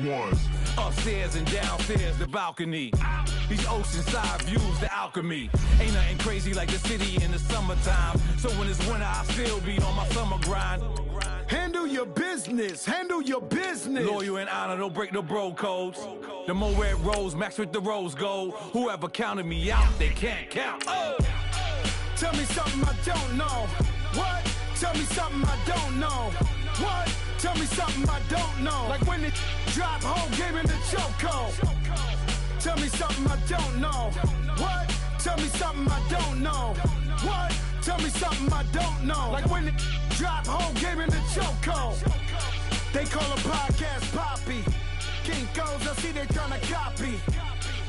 one. Upstairs and downstairs, the balcony. These oceanside views, the alchemy. Ain't nothing crazy like the city in the summertime. So when it's winter, I still be on my summer grind. Handle your business. Handle your business. Loyal and honor, don't break no bro codes. The more red rose, max with the rose gold. Whoever counted me out, they can't count. Oh! Tell me something I don't know. What? Tell me something I don't know. What? Tell me something I don't know. Like when it drop whole game in the chokehold. Tell me something I don't know. What? Tell me something I don't know. What? Tell me something I don't know. Like when it drop whole game in the chokehold. They call a podcast Poppy. Kinkos, I see they tryna copy.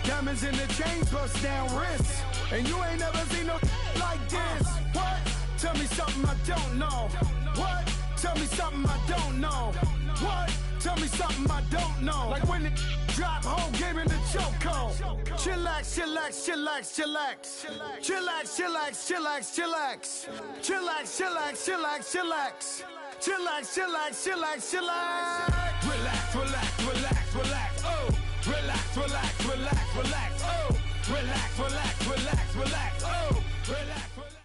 Diamonds in the chains, bust down wrists. And you ain't never seen no like this. What? Tell me something I don't know. What? Tell me something I don't know. What? Tell me something I don't know. Like when it drop whole game in the chokehold. Chillax, chillax, chillax, chillax. Chillax, chillax, chillax, chillax. Chillax, chillax, chillax, chillax. Chillax, chillax, chillax, chillax. Relax, relax, relax, relax. Oh! Relax, relax, relax, relax. Oh! Relax, relax, relax, relax. Oh! Relax, relax.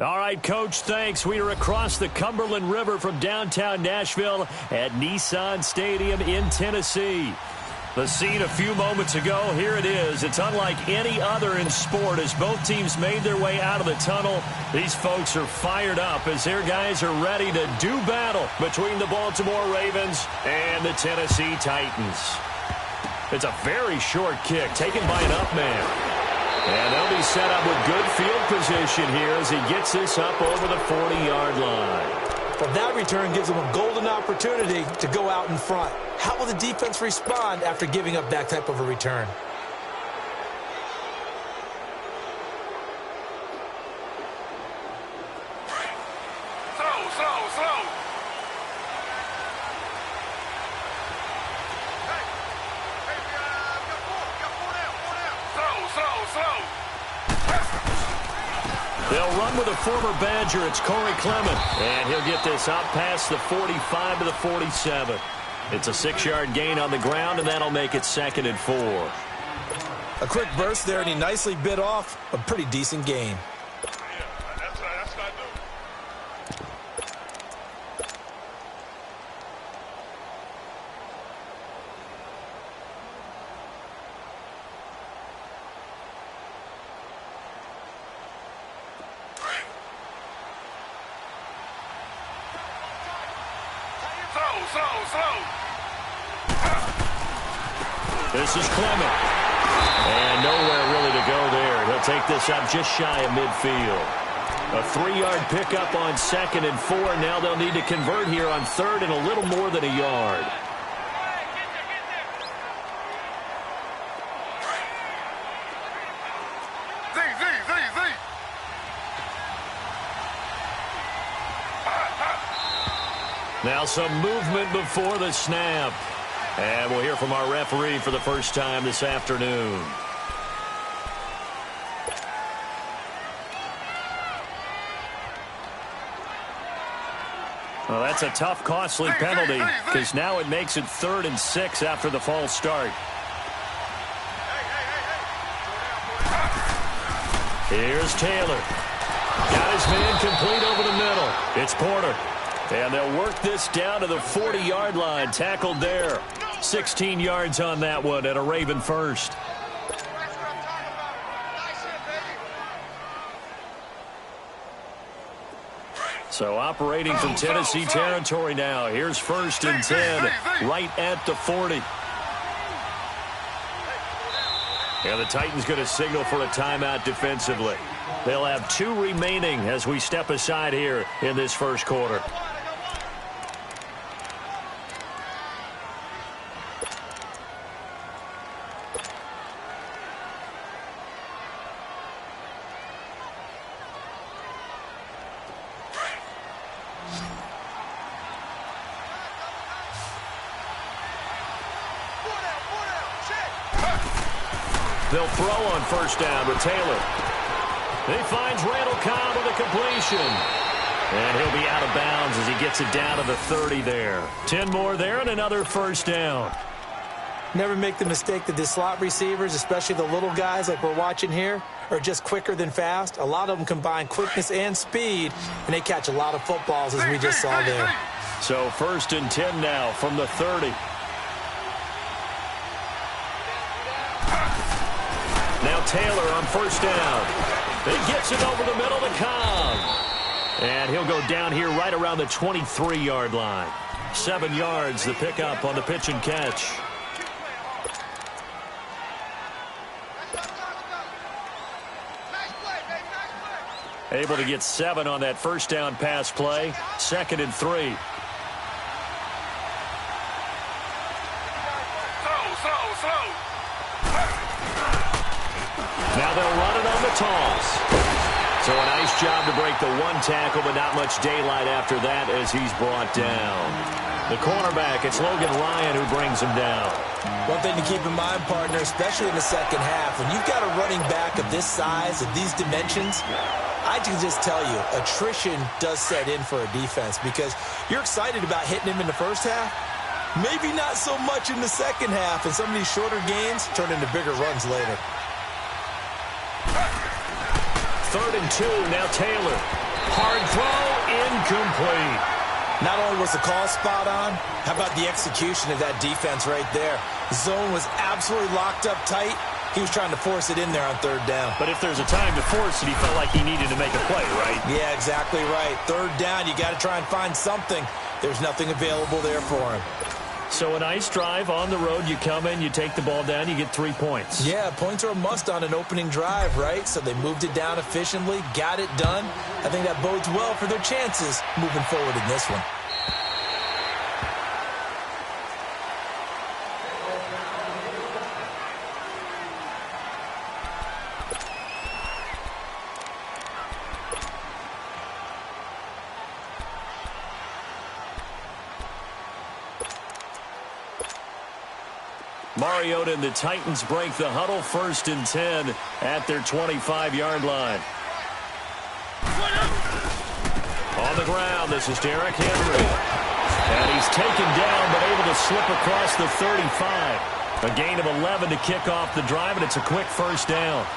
All right, Coach, thanks. We are across the Cumberland River from downtown Nashville at Nissan Stadium in Tennessee. The scene a few moments ago, here it is. It's unlike any other in sport as both teams made their way out of the tunnel. These folks are fired up as their guys are ready to do battle between the Baltimore Ravens and the Tennessee Titans. It's a very short kick taken by an up man. And they'll be set up with good field position here as he gets this up over the 40-yard line. Well, that return gives them a golden opportunity to go out in front. How will the defense respond after giving up that type of a return? They'll run with a former Badger. It's Corey Clement. And he'll get this out past the 45 to the 47. It's a 6-yard gain on the ground, and that'll make it 2nd and 4. A quick burst there, and he nicely bit off a pretty decent gain. This is Clement. And nowhere really to go there. He'll take this up just shy of midfield. A 3-yard pickup on 2nd and 4. Now they'll need to convert here on 3rd and a little more than a yard. Now some movement before the snap. And we'll hear from our referee for the first time this afternoon. Well, that's a tough, costly penalty because now it makes it 3rd and 6 after the false start. Here's Taylor. Got his man complete over the middle. It's Porter. And they'll work this down to the 40-yard line. Tackled there. 16 yards on that one and a Raven first. So operating from Tennessee territory now. Here's 1st and 10 right at the 40. And the Titans going to signal for a timeout defensively. They'll have 2 remaining as we step aside here in this first quarter. They'll throw on 1st down with Taylor. He finds Randall Cobb with a completion. And he'll be out of bounds as he gets it down to the 30 there. 10 more there and another first down. Never make the mistake that the slot receivers, especially the little guys like we're watching here, are just quicker than fast. A lot of them combine quickness and speed, and they catch a lot of footballs, as we just saw there. So 1st and 10 now from the 30. Now Taylor on first down. He gets it over the middle to Cobb. And he'll go down here right around the 23-yard line. 7 yards, the pickup on the pitch and catch. Able to get 7 on that first down pass play. 2nd and 3. Now they'll run it on the toss. So a nice job to break the 1 tackle, but not much daylight after that as he's brought down. The cornerback, it's Logan Ryan who brings him down. One thing to keep in mind, partner, especially in the second half, when you've got a running back of this size, of these dimensions, I can just tell you, attrition does set in for a defense because you're excited about hitting him in the first half. Maybe not so much in the second half, and some of these shorter gains turn into bigger runs later. 3rd and 2, now Taylor. Hard throw, incomplete. Not only was the call spot on, how about the execution of that defense right there? The zone was absolutely locked up tight. He was trying to force it in there on 3rd down. But if there's a time to force it, he felt like he needed to make a play, right? Yeah, exactly right. 3rd down, you got to try and find something. There's nothing available there for him. So a nice drive on the road. You come in, you take the ball down, you get 3 points. Yeah, points are a must on an opening drive, right? So they moved it down efficiently, got it done. I think that bodes well for their chances moving forward in this one. Mariota and the Titans break the huddle. 1st and 10 at their 25-yard line. On the ground, this is Derrick Henry. And he's taken down, but able to slip across the 35. A gain of 11 to kick off the drive, and it's a quick first down.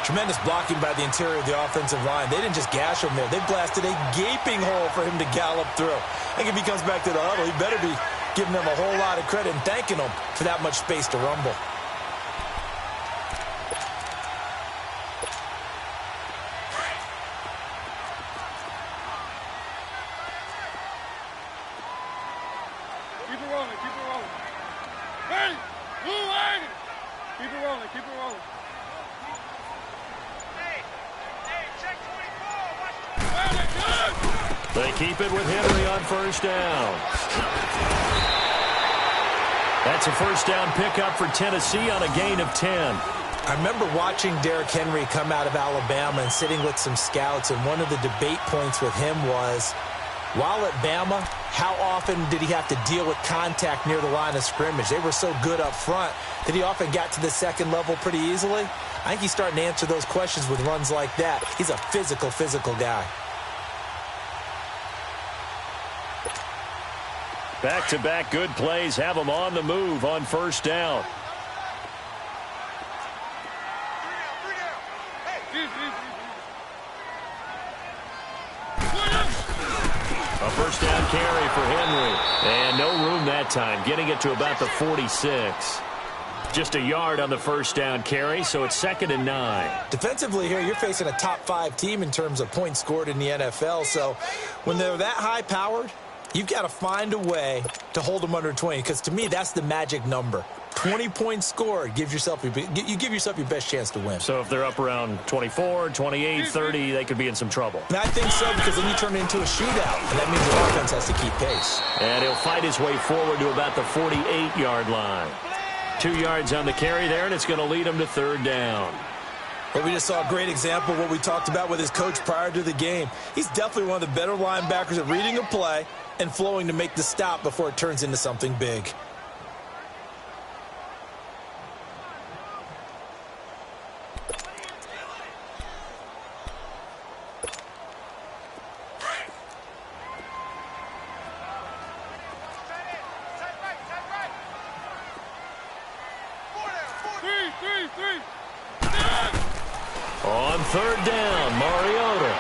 Tremendous blocking by the interior of the offensive line. They didn't just gash him there. They blasted a gaping hole for him to gallop through. I think if he comes back to the huddle, he better be giving them a whole lot of credit and thanking them for that much space to rumble. Keep it rolling, keep it rolling. Hey, blue line. Keep it rolling, keep it rolling. Hey, check 24. Watch. They keep it with Henry on first down. That's a first down pickup for Tennessee on a gain of 10. I remember watching Derrick Henry come out of Alabama and sitting with some scouts, and one of the debate points with him was, while at Bama, how often did he have to deal with contact near the line of scrimmage? They were so good up front that he often got to the second level pretty easily. I think he's starting to answer those questions with runs like that. He's a physical guy. Back-to-back good plays have him on the move on first down. A first down carry for Henry. And no room that time, getting it to about the 46. Just a yard on the first down carry, so it's 2nd and 9. Defensively here, you're facing a top 5 team in terms of points scored in the NFL. So when they're that high-powered, you've got to find a way to hold them under 20, because to me, that's the magic number. 20 points scored, you give yourself your best chance to win. So if they're up around 24, 28, 30, they could be in some trouble. And I think so, because then you turn it into a shootout, and that means the offense has to keep pace. And he'll fight his way forward to about the 48-yard line. 2 yards on the carry there, and it's going to lead him to 3rd down. Well, we just saw a great example of what we talked about with his coach prior to the game. He's definitely one of the better linebackers at reading a play and flowing to make the stop before it turns into something big. On third down, Mariota.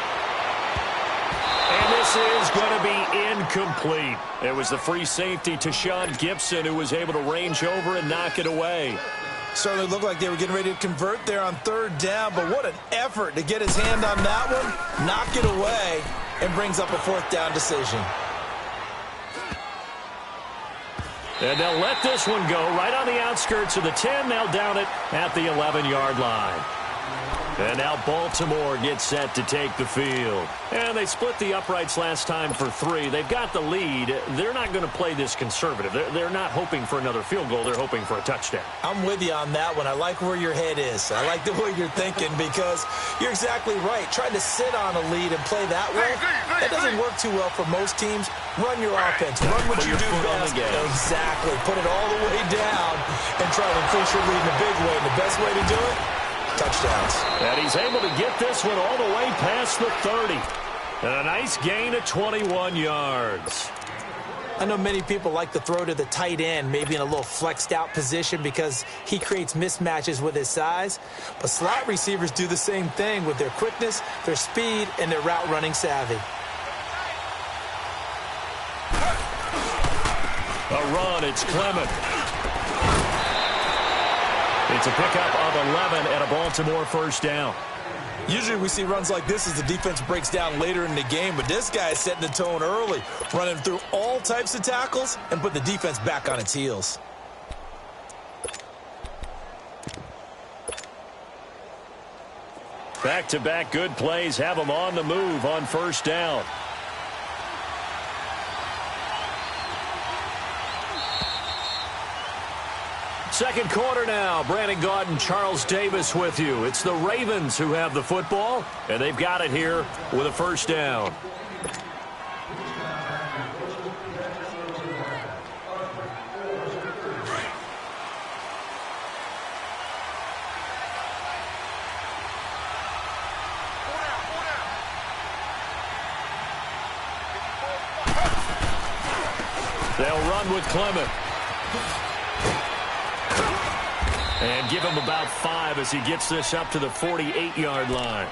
And this is going to be incomplete. It was the free safety to Sean Gibson who was able to range over and knock it away. Certainly looked like they were getting ready to convert there on third down, but what an effort to get his hand on that one, knock it away, and brings up a fourth down decision. And they'll let this one go right on the outskirts of the 10. They'll down it at the 11-yard line. And now Baltimore gets set to take the field. And they split the uprights last time for 3. They've got the lead. They're not going to play this conservative. They're not hoping for another field goal. They're hoping for a touchdown. I'm with you on that one. I like where your head is. I like the way you're thinking because you're exactly right. Trying to sit on a lead and play that way, that doesn't work too well for most teams. Run your offense. Run what you do best. Exactly. Put it all the way down and try to increase your lead in a big way. And the best way to do it? Touchdowns. And he's able to get this one all the way past the 30. And a nice gain of 21 yards. I know many people like to throw to the tight end, maybe in a little flexed out position because he creates mismatches with his size. But slot receivers do the same thing with their quickness, their speed, and their route running savvy. A run, it's Clement. It's a pickup of 11 and a Baltimore first down. Usually we see runs like this as the defense breaks down later in the game, but this guy is setting the tone early, running through all types of tackles and put the defense back on its heels. Back-to-back good plays have them on the move on first down. Second quarter now. Brandon Gaudin, Charles Davis with you. It's the Ravens who have the football, and they've got it here with a first down. They'll run with Clement. And give him about 5 as he gets this up to the 48-yard line.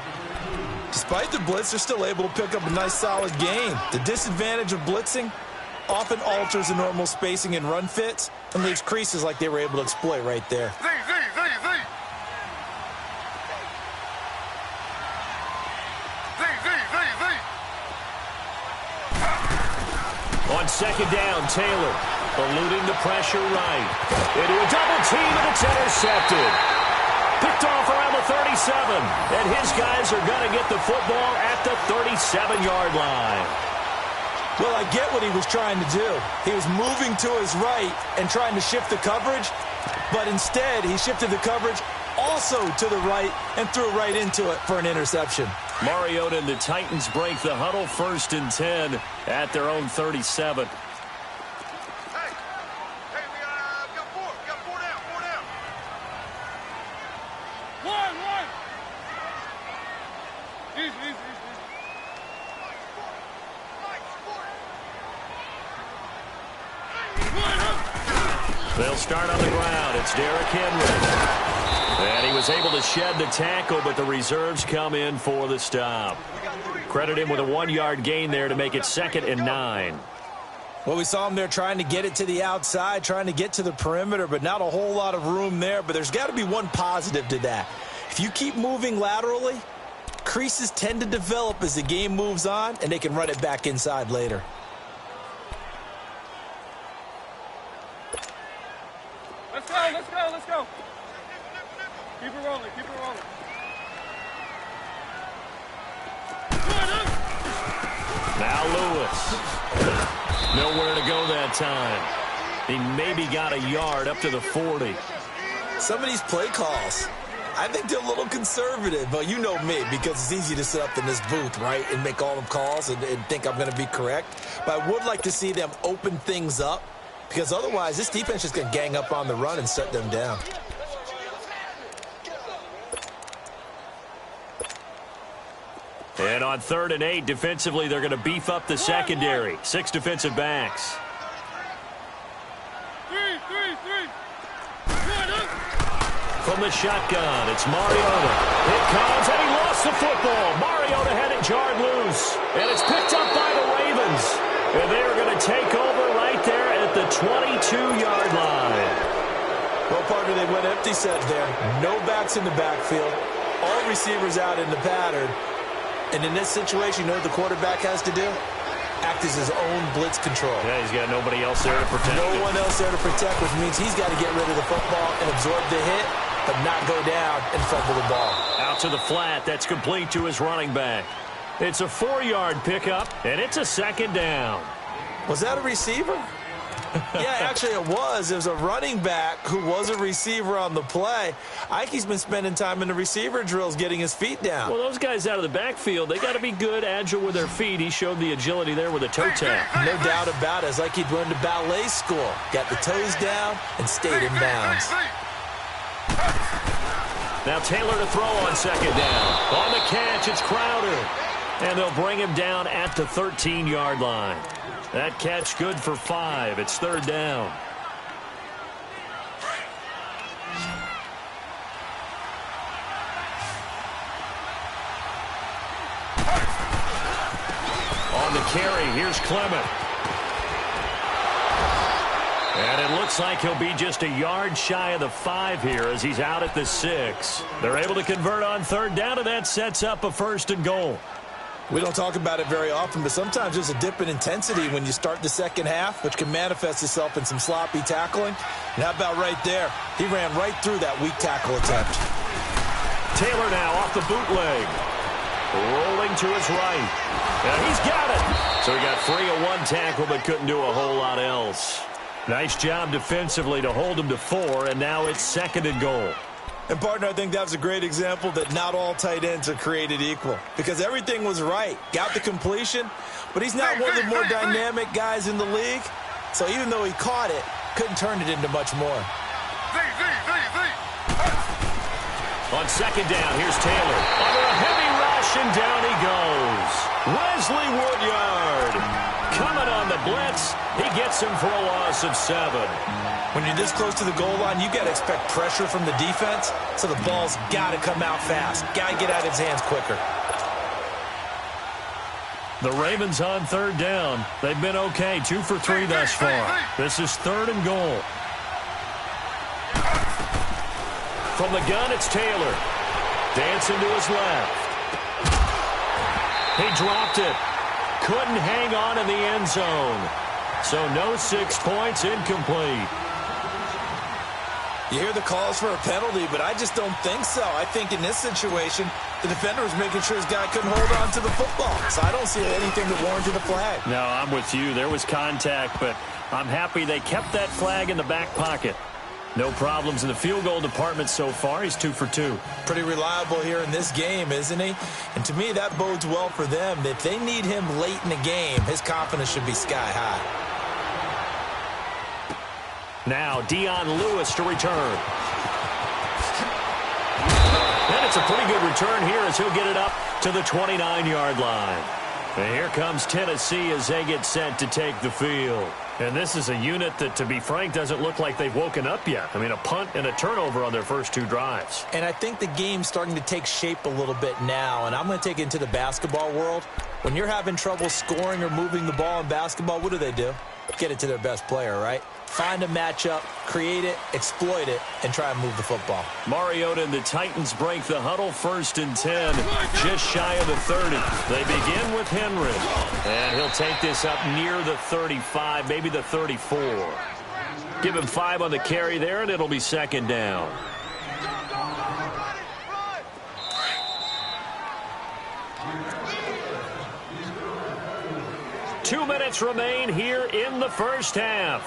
Despite the blitz, they're still able to pick up a nice, solid gain. The disadvantage of blitzing often alters the normal spacing and run fits and leaves creases like they were able to exploit right there. On second down, Taylor eluding the pressure right. Into a double team, and it's intercepted. Picked off around the 37, and his guys are going to get the football at the 37-yard line. Well, I get what he was trying to do. He was moving to his right and trying to shift the coverage, but instead he shifted the coverage also to the right and threw right into it for an interception. Mariota and the Titans break the huddle, 1st and 10 at their own 37. They'll start on the ground. It's Derrick Henry. And he was able to shed the tackle, but the reserves come in for the stop. Credit him with a 1-yard gain there to make it 2nd and 9. Well, we saw him there trying to get it to the outside, trying to get to the perimeter, but not a whole lot of room there. But there's got to be one positive to that. If you keep moving laterally, creases tend to develop as the game moves on, and they can run it back inside later. Let's go, let's go, let's go. Keep it rolling, keep it rolling. Now Lewis. Nowhere to go that time. He maybe got a yard up to the 40. Some of these play calls, I think they're a little conservative, but you know me, because it's easy to sit up in this booth, right, and make all the calls and think I'm going to be correct. But I would like to see them open things up, because otherwise this defense is going to gang up on the run and shut them down. And on 3rd and 8, defensively, they're going to beef up the secondary. 6 defensive backs. From the shotgun, it's Mariota. It comes, and he lost the football. Mariota had it jarred loose, and it's picked up by the Ravens. And they are going to take over right there at the 22-yard line. Well, partner, they went empty set there. No backs in the backfield. All receivers out in the pattern. And in this situation, you know what the quarterback has to do? Act as his own blitz control. Yeah, he's got nobody else there to protect him. No one else there to protect, which means he's got to get rid of the football and absorb the hit, but not go down and fumble the ball. Out to the flat. That's complete to his running back. It's a 4-yard pickup, and it's a second down. Was that a receiver? Yeah, actually it was. It was a running back who was a receiver on the play. Ike's been spending time in the receiver drills getting his feet down. Well, those guys out of the backfield, they got to be good, agile with their feet. He showed the agility there with a toe tap. No doubt about it. It's like he'd learned to ballet school. Got the toes down and stayed in bounds. Now Taylor to throw on second down. On the catch, it's Crowder. And they'll bring him down at the 13-yard line. That catch good for 5. It's third down. On the carry, here's Clement. And it looks like he'll be just a yard shy of the 5 here as he's out at the 6. They're able to convert on third down, and that sets up a first and goal. We don't talk about it very often, but sometimes there's a dip in intensity when you start the second half, which can manifest itself in some sloppy tackling. And how about right there? He ran right through that weak tackle attempt. Taylor now off the bootleg. Rolling to his right. And he's got it. So he got free of one tackle but couldn't do a whole lot else. Nice job defensively to hold him to 4, and now it's second and goal. And, partner, I think that was a great example that not all tight ends are created equal because everything was right. Got the completion, but he's not one of the more dynamic guys in the league. So even though he caught it, couldn't turn it into much more. On second down, here's Taylor. Under a heavy rush, and down he goes. Wesley Woodyard coming on the blitz. He gets him for a loss of 7. When you're this close to the goal line, you got to expect pressure from the defense, so the ball's got to come out fast. Got to get out of his hands quicker. The Ravens on third down. They've been okay, 2 for 3 thus far. This is third and goal. From the gun, it's Taylor. Dancing to his left. He dropped it. Couldn't hang on in the end zone. So no 6 points, incomplete. You hear the calls for a penalty, but I just don't think so. I think in this situation, the defender was making sure his guy couldn't hold on to the football. So I don't see anything that warranted a flag. No, I'm with you. There was contact, but I'm happy they kept that flag in the back pocket. No problems in the field goal department so far. He's 2 for 2. Pretty reliable here in this game, isn't he? And to me, that bodes well for them. If they need him late in the game, his confidence should be sky high. Now, Dion Lewis to return. And it's a pretty good return here as he'll get it up to the 29-yard line. And here comes Tennessee as they get set to take the field. And this is a unit that, to be frank, doesn't look like they've woken up yet. I mean, a punt and a turnover on their first 2 drives. And I think the game's starting to take shape a little bit now. And I'm going to take it into the basketball world. When you're having trouble scoring or moving the ball in basketball, what do? Get it to their best player, right? Find a matchup, create it, exploit it, and try and move the football. Mariota and the Titans break the huddle, 1st and 10, just shy of the 30. They begin with Henry, and he'll take this up near the 35, maybe the 34. Give him 5 on the carry there, and it'll be second down. Two minutes remain here in the first half.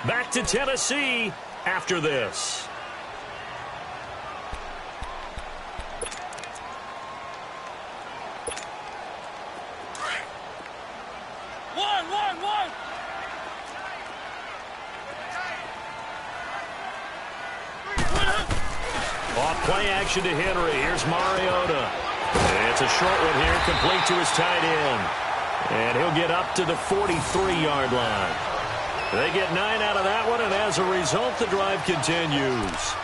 Back to Tennessee after this. Off play action to Henry. Here's Mariota. It's a short one here, complete to his tight end. And he'll get up to the 43-yard line. They get 9 out of that one, and as a result, the drive continues.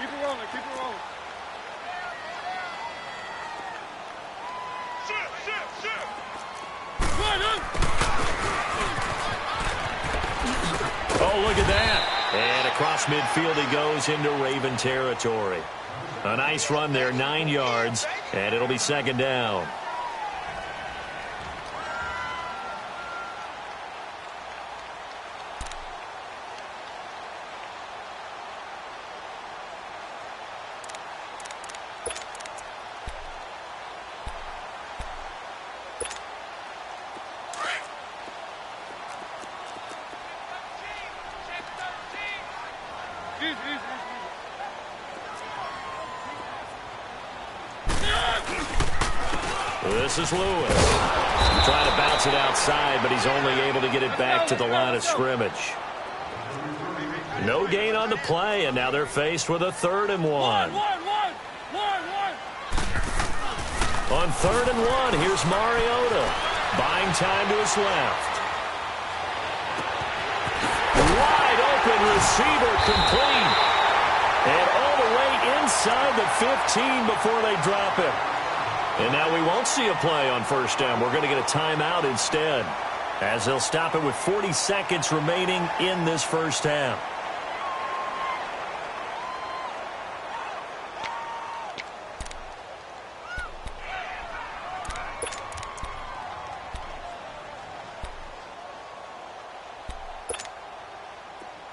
Keep it rolling. Keep it rolling. Oh, look at that. And across midfield he goes into Raven territory. A nice run there, 9 yards, and it'll be second down. This is Lewis. Trying to bounce it outside, but he's only able to get it back to the line of scrimmage. No gain on the play, and now they're faced with a 3rd and 1. On 3rd and 1, here's Mariota. Buying time to his left. Wide open receiver complete. And all the way inside the 15 before they drop it. And now we won't see a play on 1st down. We're going to get a timeout instead, as they'll stop it with 40 seconds remaining in this 1st half.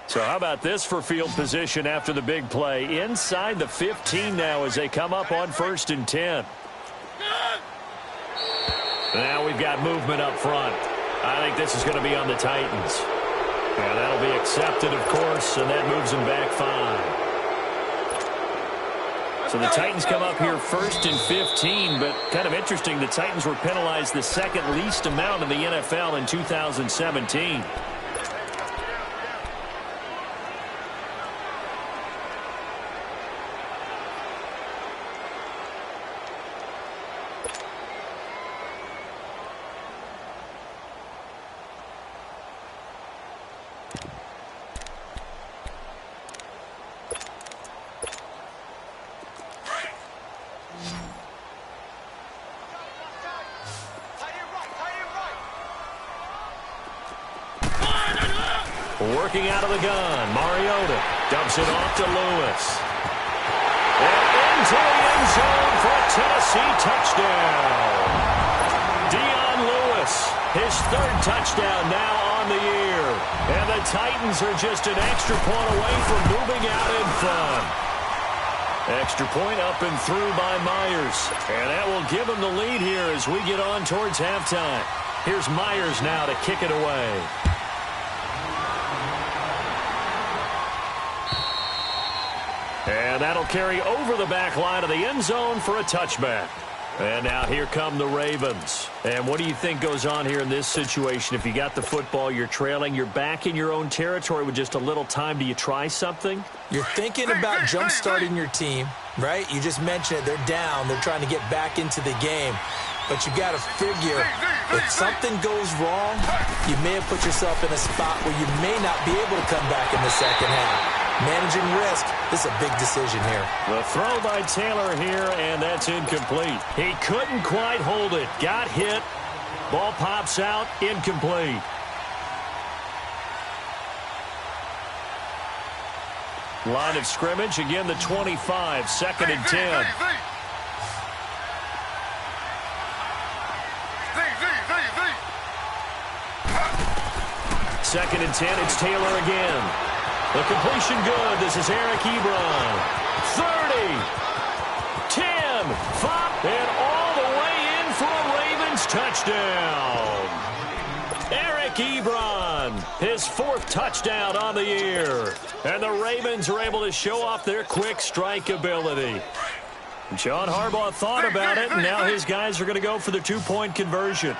So how about this for field position after the big play? Inside the 15 now as they come up on 1st and 10. Now we've got movement up front. I think this is going to be on the Titans. Yeah, that'll be accepted, of course, and that moves them back 5. So the Titans come up here 1st and 15, but kind of interesting, the Titans were penalized the 2nd least amount in the NFL in 2017. Working out of the gun, Mariota dumps it off to Lewis. And into the end zone for a Tennessee touchdown. Dion Lewis, his 3rd touchdown now on the year. And the Titans are just an extra point away from moving out in front. Extra point up and through by Myers. And that will give them the lead here as we get on towards halftime. Here's Myers now to kick it away. And that'll carry over the back line of the end zone for a touchback. And now here come the Ravens. And what do you think goes on here in this situation? If you got the football, you're trailing, you're back in your own territory with just a little time. Do you try something? You're thinking about jump-starting your team, right? You just mentioned it. They're down. They're trying to get back into the game. But you got to figure, if something goes wrong, you may have put yourself in a spot where you may not be able to come back in the 2nd half. Managing risk, this is a big decision here. The throw by Taylor here, and that's incomplete. He couldn't quite hold it. Got hit. Ball pops out, incomplete. Line of scrimmage, again the 25, 2nd and 10. 2nd and 10, it's Taylor again. The completion good. This is Eric Ebron. 30, 10, 5, and all the way in for a Ravens touchdown. Eric Ebron, his 4th touchdown on the year. And the Ravens are able to show off their quick strike ability. John Harbaugh thought about it, and now his guys are going to go for the 2-point conversion.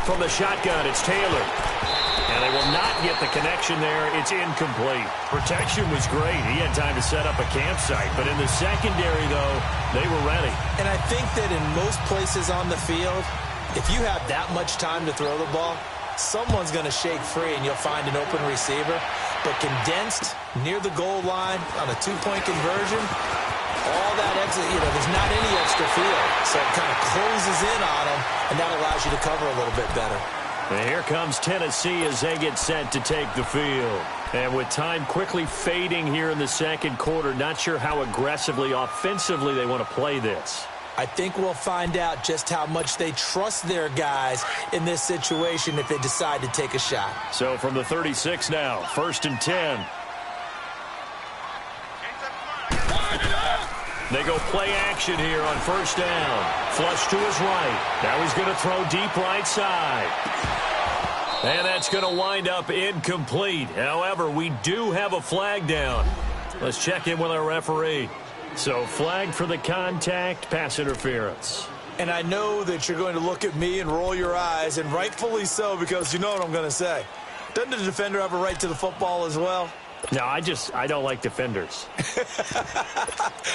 From the shotgun, it's Taylor. And they will not get the connection there. It's incomplete. Protection was great. He had time to set up a campsite. But in the secondary, though, they were ready. And I think that in most places on the field, If you have that much time to throw the ball, someone's going to shake free and you'll find an open receiver. But condensed near the goal line on a two-point conversion, all that exit, there's not any extra field. So it kind of closes in on them, and that allows you to cover a little bit better. And here comes Tennessee as they get set to take the field. And with time quickly fading here in the second quarter, not sure how aggressively, offensively they want to play this. I think we'll find out just how much they trust their guys in this situation if they decide to take a shot. So from the 36 now, 1st and 10. They go play action here on 1st down. Flush to his right. Now he's going to throw deep right side. And that's going to wind up incomplete. However, we do have a flag down. Let's check in with our referee. So flag for the contact, pass interference. And I know that you're going to look at me and roll your eyes, and rightfully so, because you know what I'm going to say. Doesn't the defender have a right to the football as well? No, I don't like defenders.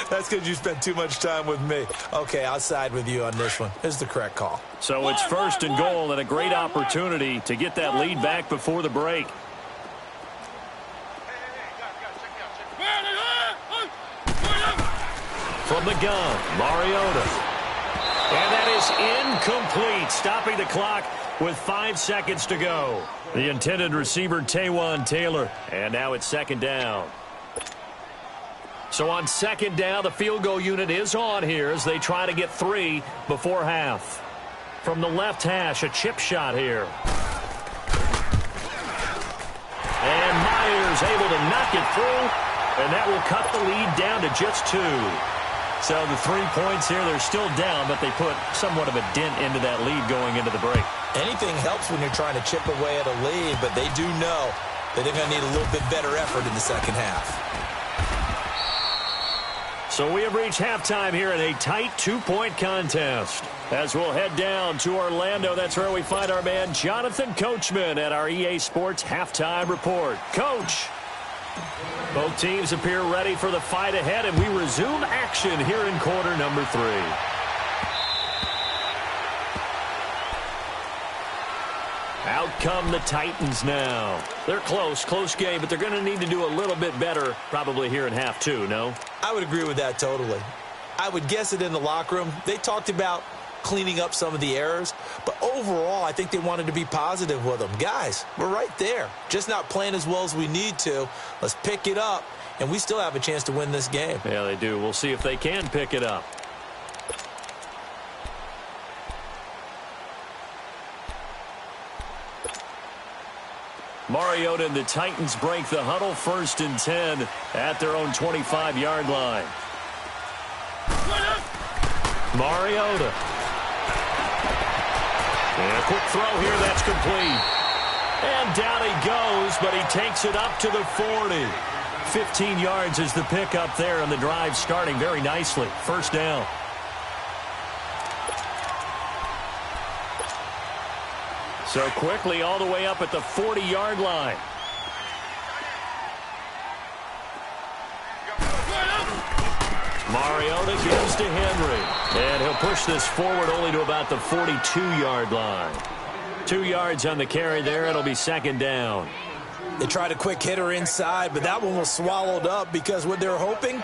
That's because you spent too much time with me. Okay, I'll side with you on this one. This is the correct call. So it's 1st and goal and a great opportunity to get that lead back before the break. From the gun, Mariota. And that is incomplete, stopping the clock with 5 seconds to go. The intended receiver, Taywan Taylor. And now it's 2nd down. So on 2nd down, the field goal unit is on here as they try to get 3 before half. From the left hash, a chip shot here. And Myers able to knock it through. And that will cut the lead down to just 2. So the 3 points here, they're still down, but they put somewhat of a dent into that lead going into the break. Anything helps when you're trying to chip away at a lead, but they do know that they're going to need a little bit better effort in the second half. So we have reached halftime here in a tight 2-point contest. As we'll head down to Orlando, that's where we find our man Jonathan Coachman at our EA Sports Halftime Report. Coach! Both teams appear ready for the fight ahead, and we resume action here in quarter number 3. Out come the Titans now. They're close game, but they're going to need to do a little bit better probably here in half 2, no? I would agree with that totally. I would guess it in the locker room. They talked about cleaning up some of the errors, but overall I think they wanted to be positive with them. Guys, we're right there, just not playing as well as we need to. Let's pick it up, and we still have a chance to win this game. Yeah, they do. We'll see if they can pick it up. Mariota and the Titans break the huddle, 1st and 10 at their own 25-yard line. Mariota. And a quick throw here, that's complete. And down he goes, but he takes it up to the 40. 15 yards is the pickup there, and the drive starting very nicely. 1st down. So quickly all the way up at the 40-yard line. Mariota gives to Henry. And he'll push this forward only to about the 42-yard line. 2 yards on the carry there. It'll be 2nd down. They tried a quick hitter inside, but that one was swallowed up because what they're hoping,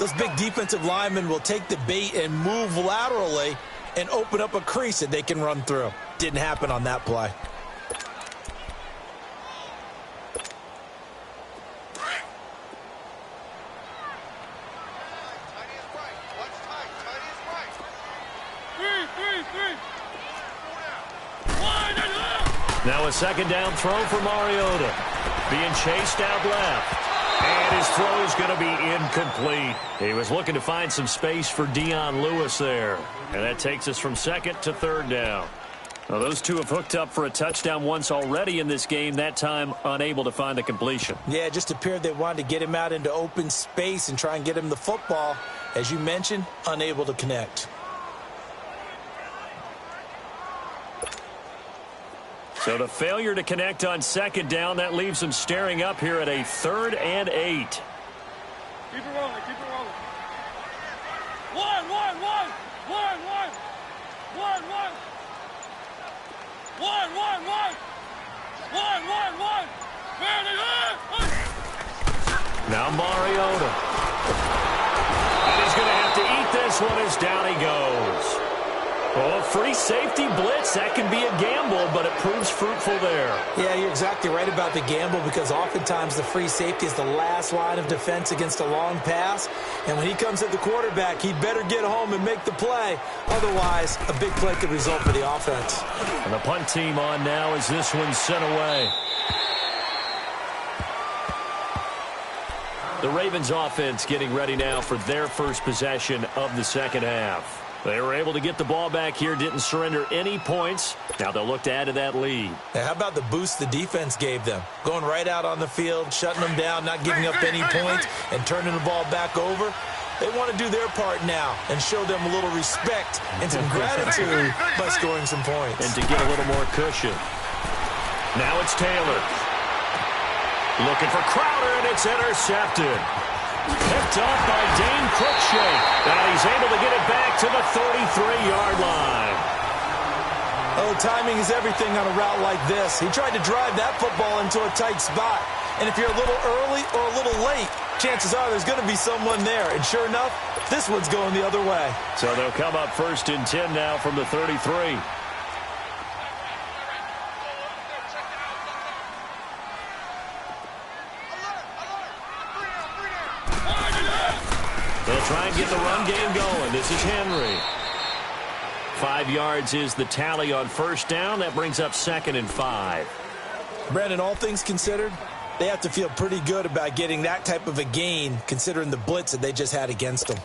those big defensive linemen will take the bait and move laterally and open up a crease that they can run through. Didn't happen on that play. Now a 2nd down throw for Mariota. Being chased out left. And his throw is going to be incomplete. He was looking to find some space for Dion Lewis there. And that takes us from 2nd to 3rd down. Well, those two have hooked up for a touchdown once already in this game, that time unable to find the completion. Yeah, it just appeared they wanted to get him out into open space and try and get him the football. As you mentioned, unable to connect. So the failure to connect on 2nd down, that leaves them staring up here at a 3rd and 8. Keep it rolling, keep it rolling. One. Now Mariota. And he's going to have to eat this one as down he goes. Oh, free safety blitz. That can be a gamble, but it proves fruitful there. Yeah, you're exactly right about the gamble because oftentimes the free safety is the last line of defense against a long pass. And when he comes at the quarterback, he'd better get home and make the play. Otherwise, a big play could result for the offense. And the punt team on now as this one's sent away. The Ravens offense getting ready now for their first possession of the second half. They were able to get the ball back here, didn't surrender any points. Now they'll look to add to that lead. Now, how about the boost the defense gave them? Going right out on the field, shutting them down, not giving up any points, and turning the ball back over. They want to do their part now and show them a little respect and some gratitude by scoring some points. And to get a little more cushion. Now it's Taylor. Looking for Crowder, and it's intercepted. Picked off by Dane Cruikshank. And he's able to get it back to the 33-yard line. Oh, timing is everything on a route like this. He tried to drive that football into a tight spot. And if you're a little early or a little late, chances are there's going to be someone there. And sure enough, this one's going the other way. So they'll come up 1st and 10 now from the 33. They'll try and get the run game going. This is Henry. 5 yards is the tally on first down. That brings up 2nd and 5. Brandon, all things considered, they have to feel pretty good about getting that type of a gain considering the blitz that they just had against them.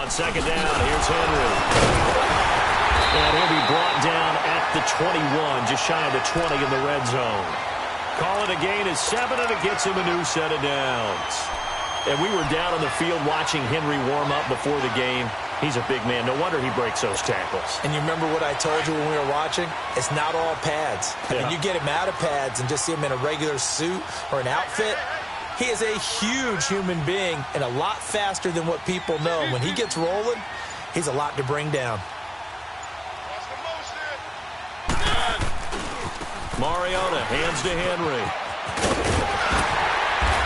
Second down, here's Henry. And he'll be brought down at the 21, just shy of the 20 in the red zone. Call it a gain of 7, and it gets him a new set of downs. And we were down on the field watching Henry warm up before the game. He's a big man. No wonder he breaks those tackles. And you remember what I told you when we were watching? It's not all pads. I mean, you get him out of pads and just see him in a regular suit or an outfit. He is a huge human being and a lot faster than what people know. When he gets rolling, he's a lot to bring down. Mariota hands to Henry.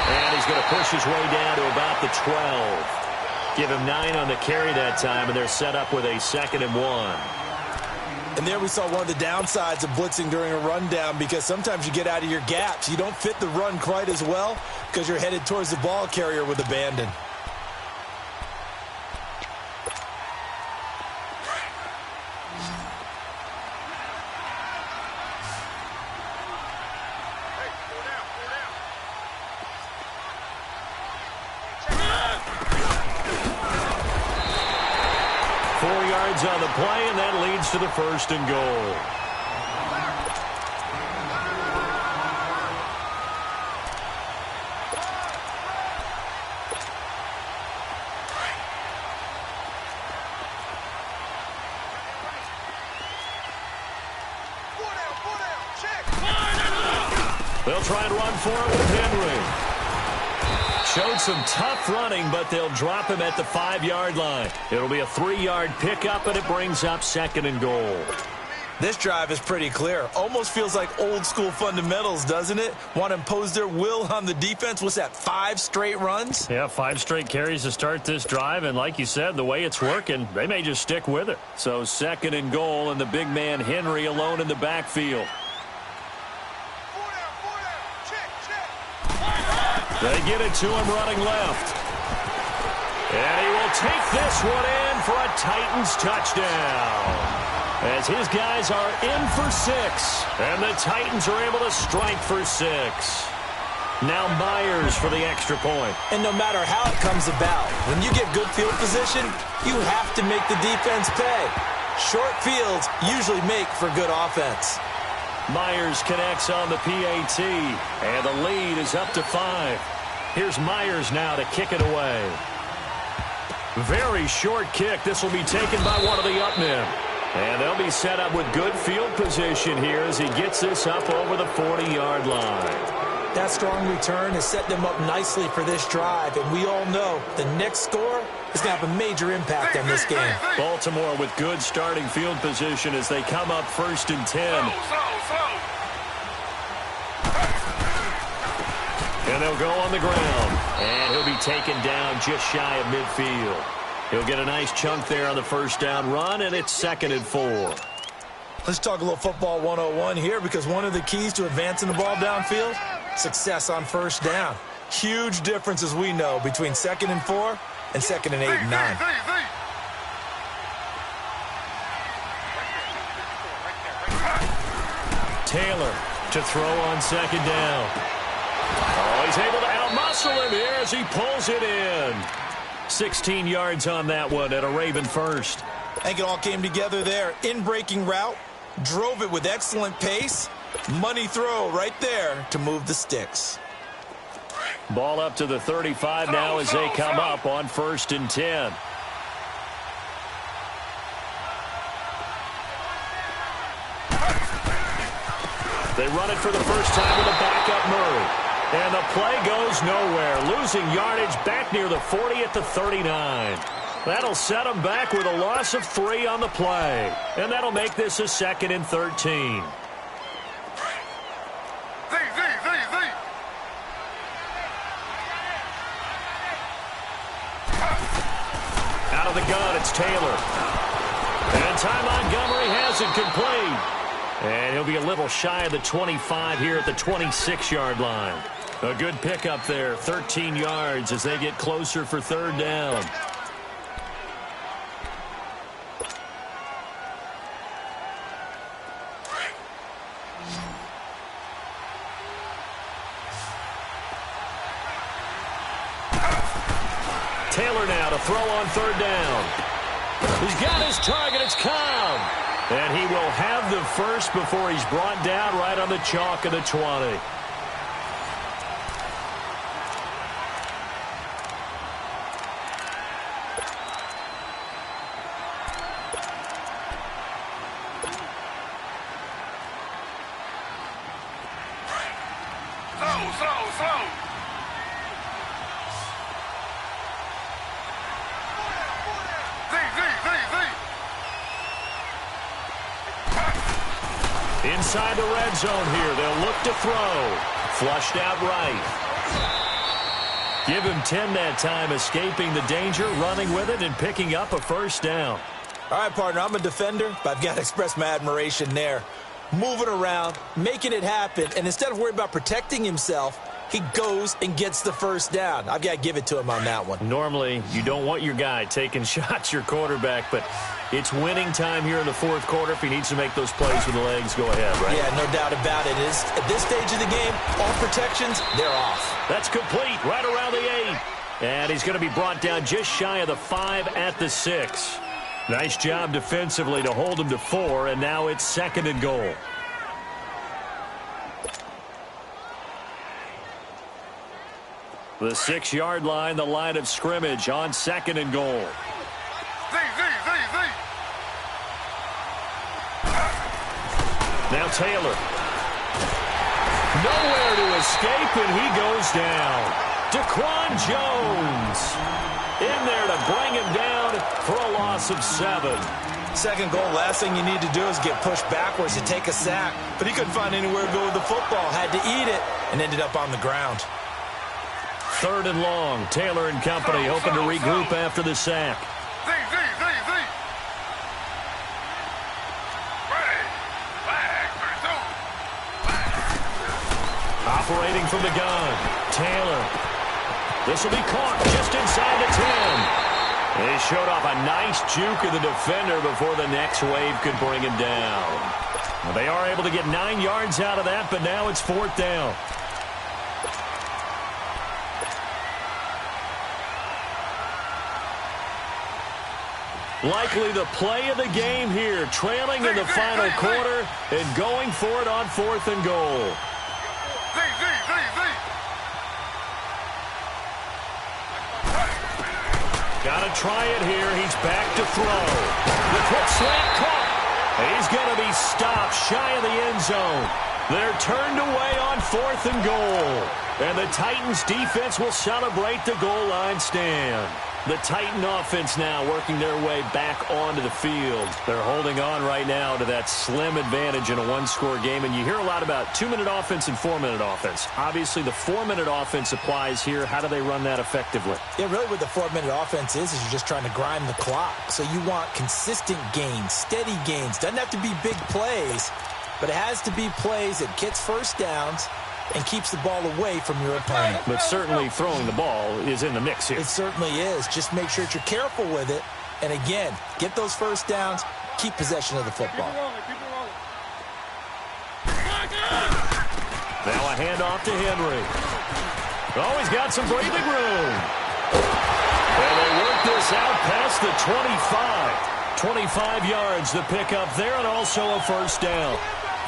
And he's going to push his way down to about the 12. Give him 9 on the carry that time, and they're set up with a 2nd and 1. And there we saw one of the downsides of blitzing during a rundown because sometimes you get out of your gaps. You don't fit the run quite as well because you're headed towards the ball carrier with abandon. On the play, and that leads to the 1st and goal. They'll try and run for it with Henry. Showed some tough running, but they'll drop him at the 5-yard line. It'll be a 3-yard pickup, and it brings up 2nd and goal. This drive is pretty clear. Almost feels like old-school fundamentals, doesn't it? Want to impose their will on the defense. What's that, 5 straight runs? Yeah, 5 straight carries to start this drive, and like you said, the way it's working, they may just stick with it. So 2nd and goal, and the big man Henry alone in the backfield. They get it to him running left. And he will take this one in for a Titans touchdown. As his guys are in for 6. And the Titans are able to strike for 6. Now Myers for the extra point. And no matter how it comes about, when you get good field position, you have to make the defense pay. Short fields usually make for good offense. Myers connects on the PAT, and the lead is up to 5. Here's Myers now to kick it away. Very short kick. This will be taken by one of the up men. And they'll be set up with good field position here as he gets this up over the 40-yard line. That strong return has set them up nicely for this drive, and we all know the next score is going to have a major impact on this game. Baltimore with good starting field position as they come up 1st and 10. And they'll go on the ground. And he'll be taken down just shy of midfield. He'll get a nice chunk there on the first down run, and it's 2nd and 4. Let's talk a little football 101 here, because one of the keys to advancing the ball downfield, success on first down. Huge difference, as we know, between 2nd and 4 and 2nd and 8 and 9. Taylor to throw on 2nd down. Oh, he's able to outmuscle him here as he pulls it in. 16 yards on that one at a Raven first. I think it all came together there. In-breaking route, drove it with excellent pace. Money throw right there to move the sticks. Ball up to the 35 now as they come up on 1st and 10. They run it for the first time with a backup Murray. And the play goes nowhere, losing yardage back near the 40 at the 39. That'll set them back with a loss of 3 on the play. And that'll make this a 2nd and 13. Out of the gun, it's Taylor. And Ty Montgomery has it complete. And he'll be a little shy of the 25 here at the 26-yard line. A good pickup there, 13 yards as they get closer for 3rd down. Taylor now to throw on 3rd down. He's got his target. It's Cobb. And he will have the first before he's brought down right on the chalk of the 20. Inside the red zone here. They'll look to throw. Flushed out right. Give him 10 that time, escaping the danger, running with it, and picking up a first down. All right, partner, I'm a defender, but I've got to express my admiration there. Moving around, making it happen, and instead of worrying about protecting himself, he goes and gets the first down. I've got to give it to him on that one. Normally, you don't want your guy taking shots, your quarterback, but it's winning time here in the 4th quarter. If he needs to make those plays with the legs, go ahead, right? Yeah, no doubt about it. At this stage of the game, all protections, they're off. That's complete, right around the 8. And he's going to be brought down just shy of the 5 at the 6. Nice job defensively to hold him to 4, and now it's 2nd and goal. The 6-yard line, the line of scrimmage on 2nd and goal. Now Taylor. Nowhere to escape, and he goes down. Daquan Jones in there to bring him down for a loss of 7. 2nd goal, last thing you need to do is get pushed backwards to take a sack. But he couldn't find anywhere to go with the football, had to eat it, and ended up on the ground. 3rd and long. Taylor and company hoping to regroup after the sack. Operating from the gun. Taylor. This will be caught just inside the 10. They showed off a nice juke of the defender before the next wave could bring him down. Well, they are able to get 9 yards out of that, but now it's 4th down. Likely the play of the game here, trailing in the final quarter and going for it on 4th and goal. Got to try it here. He's back to throw. The quick slant caught. He's going to be stopped shy of the end zone. They're turned away on 4th and goal. And the Titans defense will celebrate the goal line stand. The Titan offense now working their way back onto the field. They're holding on right now to that slim advantage in a one-score game. And you hear a lot about 2-minute offense and 4-minute offense. Obviously, the 4-minute offense applies here. How do they run that effectively? Yeah, really what the 4-minute offense is you're just trying to grind the clock. So you want consistent gains, steady gains. Doesn't have to be big plays, but it has to be plays that gets first downs and keeps the ball away from your opponent. But certainly throwing the ball is in the mix here. It certainly is. Just make sure that you're careful with it. And again, get those first downs, keep possession of the football. Now a handoff to Henry. Oh, he's got some breathing room. And they work this out past the 25. 25 yards the pickup there, and also a first down.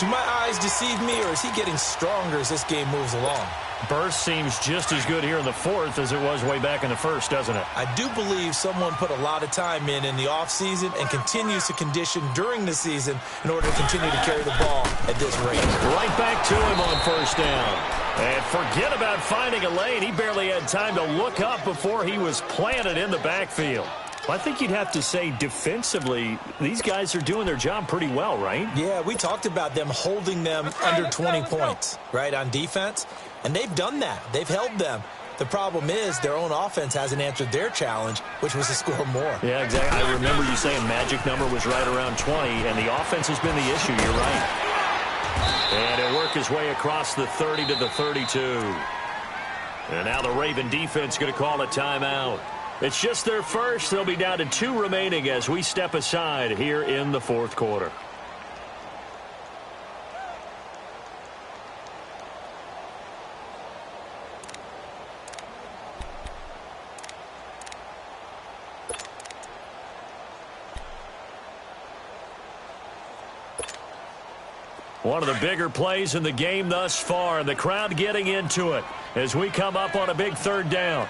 Do my eyes deceive me, or is he getting stronger as this game moves along? Burst seems just as good here in the 4th as it was way back in the 1st, doesn't it? I do believe someone put a lot of time in the offseason and continues to condition during the season in order to continue to carry the ball at this rate. Right back to him on first down. And forget about finding a lane. He barely had time to look up before he was planted in the backfield. I think you'd have to say defensively, these guys are doing their job pretty well, right? Yeah, we talked about them holding them under 20 points, right, on defense. And they've done that. They've held them. The problem is their own offense hasn't answered their challenge, which was to score more. Yeah, exactly. I remember you saying magic number was right around 20, and the offense has been the issue. You're right. And he'll work his way across the 30 to the 32. And now the Raven defense going to call a timeout. It's just their first. They'll be down to 2 remaining as we step aside here in the 4th quarter. One of the bigger plays in the game thus far, and the crowd getting into it as we come up on a big 3rd down.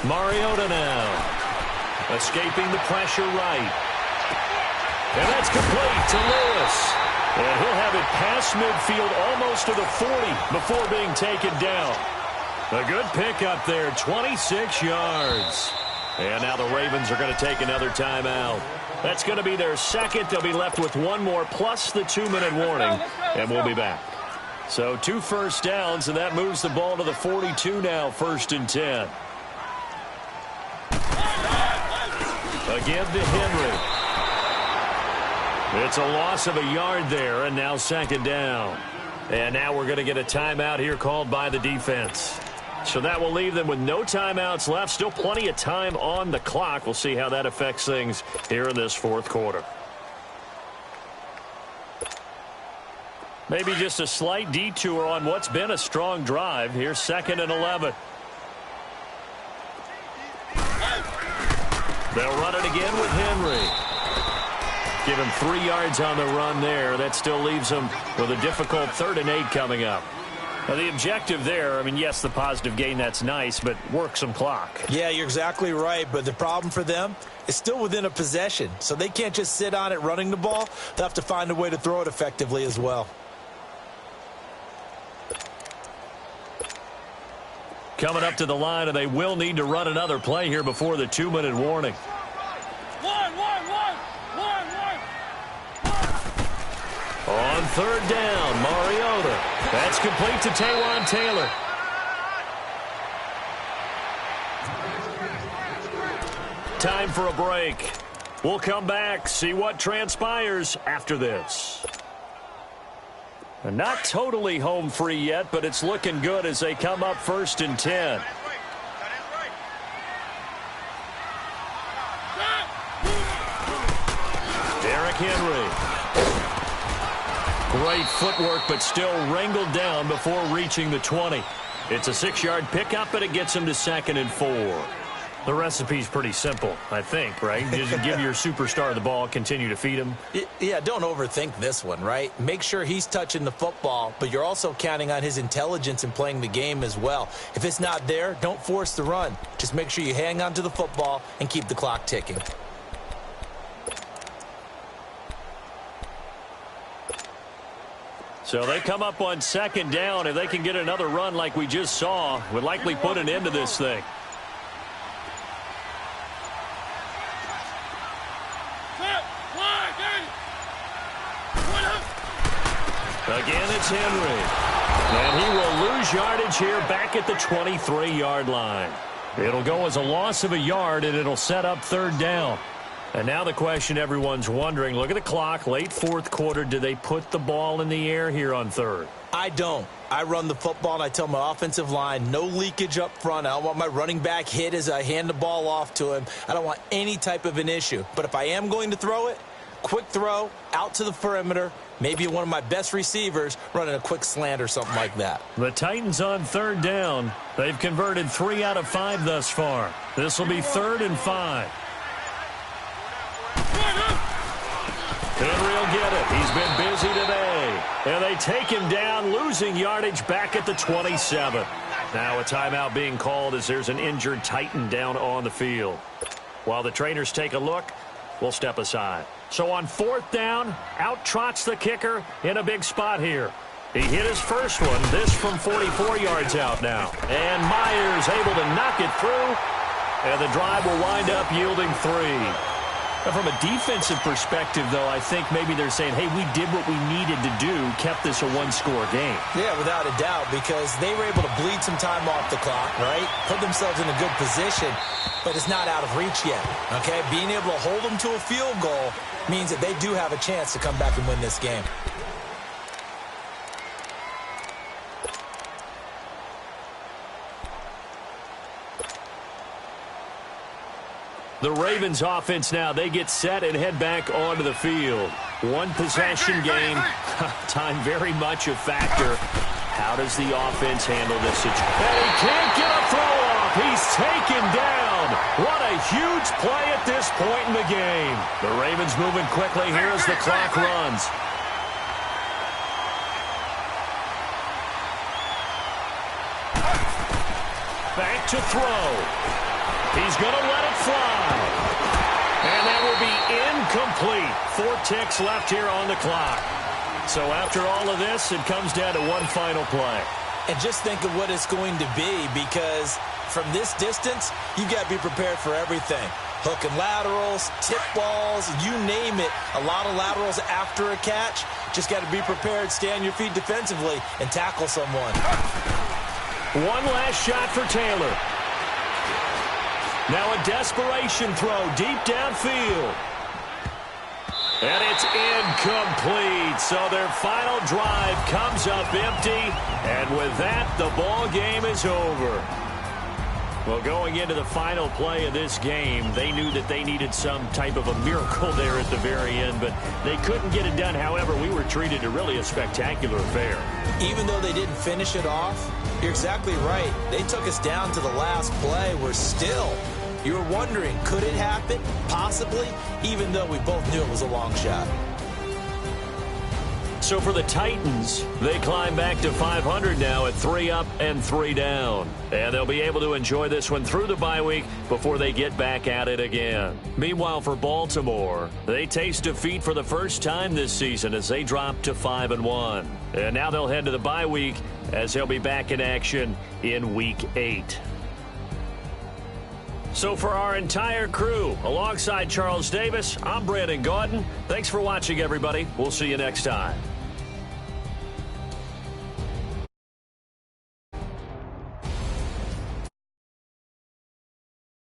Mariota now, escaping the pressure right. And that's complete to Lewis. And he'll have it past midfield almost to the 40 before being taken down. A good pickup there, 26 yards. And now the Ravens are going to take another timeout. That's going to be their second. They'll be left with one more plus the 2-minute warning, and we'll be back. So 2 first downs, and that moves the ball to the 42 now, 1st and 10. Again to Henry. It's a loss of a yard there, and now 2nd down. And now we're going to get a timeout here called by the defense. So that will leave them with no timeouts left. Still plenty of time on the clock. We'll see how that affects things here in this 4th quarter. Maybe just a slight detour on what's been a strong drive. Here's 2nd and 11. They'll run it again with Henry. Give him 3 yards on the run there. That still leaves him with a difficult 3rd and 8 coming up. Now, the objective there, I mean, yes, the positive gain, that's nice, but work some clock. Yeah, you're exactly right, but the problem for them is still within a possession, so they can't just sit on it running the ball. They'll have to find a way to throw it effectively as well. Coming up to the line, and they will need to run another play here before the 2-minute warning. On 3rd down, Mariota. That's complete to Taywan Taylor. Time for a break. We'll come back, see what transpires after this. Not totally home free yet, but it's looking good as they come up 1st and 10. Derrick Henry. Great footwork, but still wrangled down before reaching the 20. It's a 6-yard pickup, and it gets him to 2nd and 4. The recipe's pretty simple, I think, right? Just give your superstar the ball, continue to feed him. Yeah, don't overthink this one, right? Make sure he's touching the football, but you're also counting on his intelligence in playing the game as well. If it's not there, don't force the run. Just make sure you hang on to the football and keep the clock ticking. So they come up on second down. If they can get another run like we just saw, would likely put an end to this thing. Again, it's Henry. And he will lose yardage here back at the 23-yard line. It'll go as a loss of a yard, and it'll set up third down. And now the question everyone's wondering, look at the clock, late fourth quarter, do they put the ball in the air here on third? I don't. I run the football, and I tell my offensive line, no leakage up front. I don't want my running back hit as I hand the ball off to him. I don't want any type of an issue. But if I am going to throw it, quick throw, out to the perimeter, maybe one of my best receivers running a quick slant or something like that. The Titans on third down. They've converted 3 out of 5 thus far. This will be 3rd and 5. Henry will get it. He's been busy today. And they take him down, losing yardage back at the 27. Now a timeout being called as there's an injured Titan down on the field. While the trainers take a look, we'll step aside. So on 4th down, out trots the kicker in a big spot here. He hit his first one, this from 44 yards out now. And Myers able to knock it through, and the drive will wind up yielding 3. Now from a defensive perspective, though, I think maybe they're saying, hey, we did what we needed to do, kept this a one-score game. Yeah, without a doubt, because they were able to bleed some time off the clock, right? Put themselves in a good position, but it's not out of reach yet, okay? Being able to hold them to a field goal means that they do have a chance to come back and win this game. The Ravens offense now, they get set and head back onto the field. One possession game, time very much a factor. How does the offense handle this situation? And he can't get a throw off. He's taken down. What a huge play at this point in the game. The Ravens moving quickly here as the clock runs. Back to throw. He's going to let it fly. And that will be incomplete. 4 ticks left here on the clock. So after all of this, it comes down to one final play. And just think of what it's going to be, because from this distance, you got to be prepared for everything. Hook and laterals, tip balls, you name it. A lot of laterals after a catch. Just got to be prepared, stay on your feet defensively, and tackle someone. One last shot for Taylor. Now a desperation throw deep downfield. And it's incomplete. So their final drive comes up empty. And with that, the ball game is over. Well, going into the final play of this game, they knew that they needed some type of a miracle there at the very end, but they couldn't get it done. However, we were treated to really a spectacular affair. Even though they didn't finish it off, you're exactly right. They took us down to the last play. We're still, you were wondering, could it happen? Possibly, even though we both knew it was a long shot. So for the Titans, they climb back to 500 now at 3 up and 3 down. And they'll be able to enjoy this one through the bye week before they get back at it again. Meanwhile, for Baltimore, they taste defeat for the first time this season as they drop to 5-1. And now they'll head to the bye week as they'll be back in action in Week 8. So for our entire crew, alongside Charles Davis, I'm Brandon Gaudin. Thanks for watching, everybody. We'll see you next time.